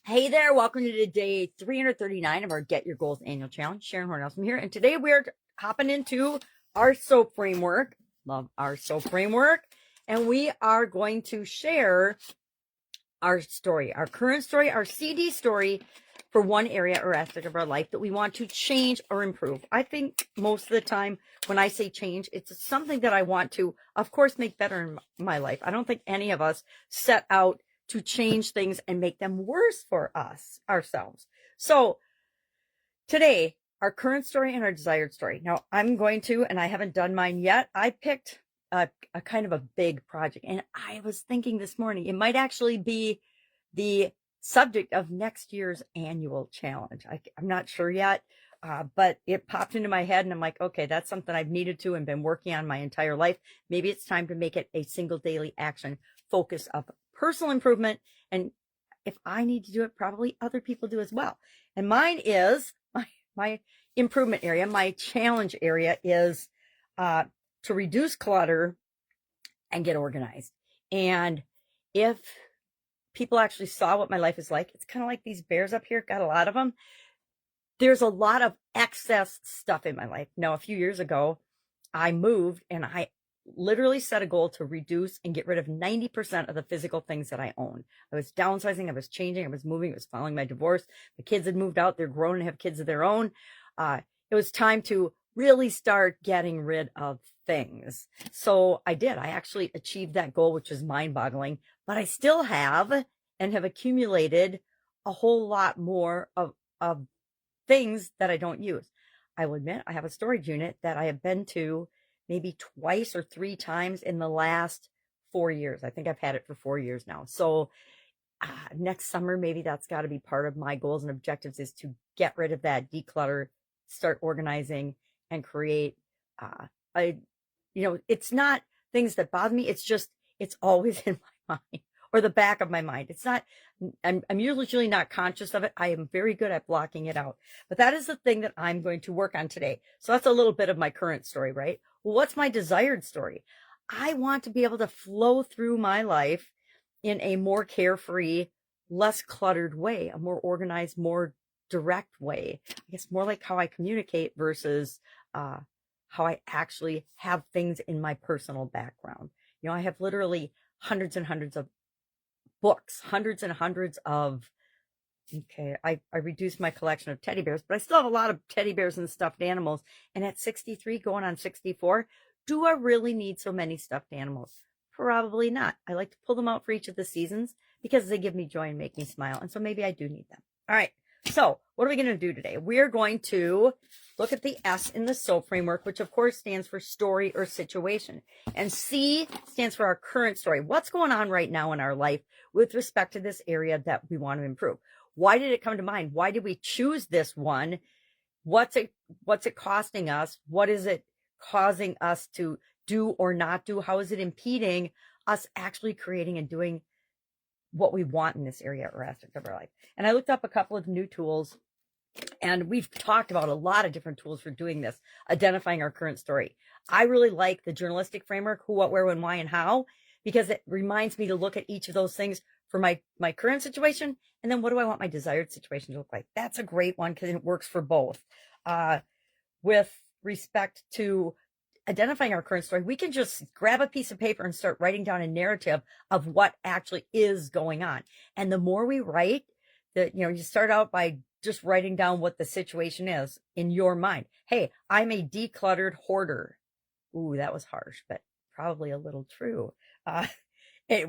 Hey there, welcome to day 339 of our Get Your Goals Annual Challenge. Sharon Horne-Ellstrom here, and today we're hopping into our SOAP framework. Love our SOAP framework. And we are going to share our story, our current story, our CD story for one area or aspect of our life that we want to change or improve. I think most of the time when I say change, it's something that I want to, of course, make better in my life. I don't think any of us set out to change things and make them worse for ourselves. So today, our current story and our desired story. Now I'm going to, and I haven't done mine yet. I picked a kind of a big project, and I was thinking this morning, it might actually be the subject of next year's annual challenge. I'm not sure yet, but it popped into my head and I'm like, okay, that's something I've needed to and been working on my entire life. Maybe it's time to make it a single daily action focus of personal improvement. And if I need to do it, probably other people do as well. And mine is my improvement area. My challenge area is to reduce clutter and get organized. And if people actually saw what my life is like, it's kind of like these bears up here, got a lot of them. There's a lot of excess stuff in my life. Now, a few years ago, I moved and I literally set a goal to reduce and get rid of 90% of the physical things that I own. I was downsizing, I was changing, I was moving, I was following my divorce. My kids had moved out, they're grown and have kids of their own. It was time to really start getting rid of things. So I did. I actually achieved that goal, which is mind-boggling, but I still have and have accumulated a whole lot more of things that I don't use. I will admit I have a storage unit that I have been to maybe twice or three times in the last 4 years. I think I've had it for 4 years now. So next summer, maybe that's got to be part of my goals and objectives, is to get rid of that, declutter, start organizing, and create it's not things that bother me. It's just, it's always in my mind or the back of my mind. It's not, I'm usually not conscious of it. I am very good at blocking it out, but that is the thing that I'm going to work on today. So that's a little bit of my current story, right? Well, what's my desired story? I want to be able to flow through my life in a more carefree, less cluttered way, a more organized, more direct way. I guess more like how I communicate versus how I actually have things in my personal background. You know, I have literally hundreds and hundreds of books, hundreds and hundreds of, I reduced my collection of teddy bears, but I still have a lot of teddy bears and stuffed animals. And at 63, going on 64, do I really need so many stuffed animals? Probably not. I like to pull them out for each of the seasons because they give me joy and make me smile. And so maybe I do need them. All right. So what are we going to do today? We're going to look at the S in the SOAP framework, which of course stands for story or situation. And C stands for our current story. What's going on right now in our life with respect to this area that we want to improve? Why did it come to mind? Why did we choose this one? What's it costing us? What is it causing us to do or not do? How is it impeding us actually creating and doing what we want in this area or aspect of our life? And I looked up a couple of new tools, and we've talked about a lot of different tools for doing this, identifying our current story. I really like the journalistic framework, who, what, where, when, why, and how, because it reminds me to look at each of those things for my current situation. And then what do I want my desired situation to look like? That's a great one because it works for both. With respect to identifying our current story, we can just grab a piece of paper and start writing down a narrative of what actually is going on. And the more we write, you start out by just writing down what the situation is in your mind. Hey, I'm a decluttered hoarder. Ooh, that was harsh, but probably a little true.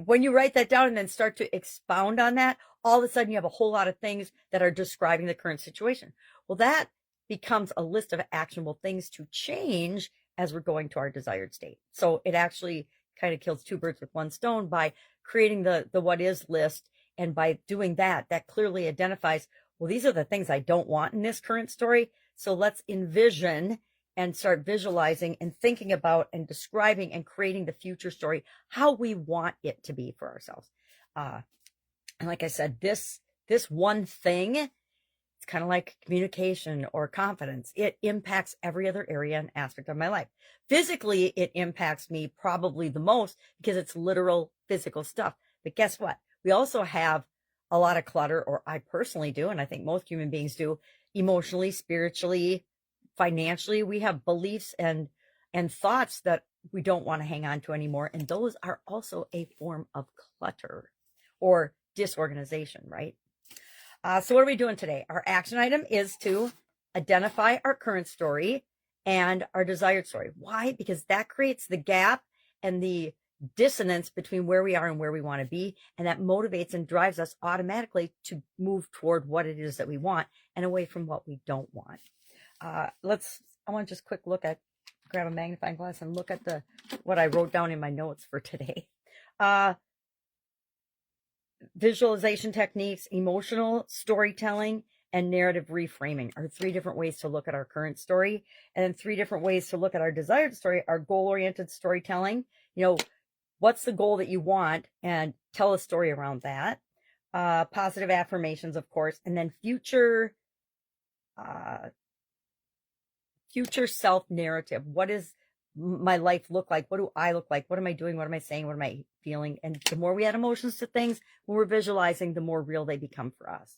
When you write that down and then start to expound on that, all of a sudden you have a whole lot of things that are describing the current situation. Well, that becomes a list of actionable things to change as we're going to our desired state. So it actually kind of kills two birds with one stone by creating the what is list. And by doing that, that clearly identifies, well, these are the things I don't want in this current story. So let's envision and start visualizing and thinking about and describing and creating the future story, how we want it to be for ourselves. And like I said, this one thing, it's kind of like communication or confidence. It impacts every other area and aspect of my life. Physically, it impacts me probably the most because it's literal physical stuff. But guess what? We also have a lot of clutter, or I personally do, and I think most human beings do, emotionally, spiritually, financially. We have beliefs and thoughts that we don't want to hang on to anymore. And those are also a form of clutter or disorganization, right? So what are we doing today? Our action item is to identify our current story and our desired story. Why? Because that creates the gap and the dissonance between where we are and where we want to be. And that motivates and drives us automatically to move toward what it is that we want and away from what we don't want. I want to just quick look at, grab a magnifying glass and look at what I wrote down in my notes for today. Visualization techniques, emotional storytelling, and narrative reframing are 3 different ways to look at our current story. And then 3 different ways to look at our desired story are goal-oriented storytelling. What's the goal that you want, and tell a story around that. Positive affirmations, of course, and then future self narrative. What does my life look like? What do I look like? What am I doing? What am I saying? What am I feeling? And the more we add emotions to things, when we're visualizing, the more real they become for us.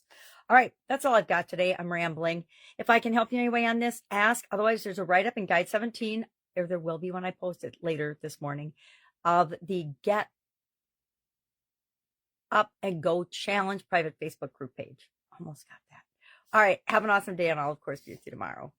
All right, that's all I've got today. I'm rambling. If I can help you in any way on this, ask. Otherwise, there's a write-up in Guide 17, or there will be when I post it later this morning, of the Get Up and Go Challenge private Facebook group page. Almost got that. All right, have an awesome day, and I'll, of course, see you tomorrow.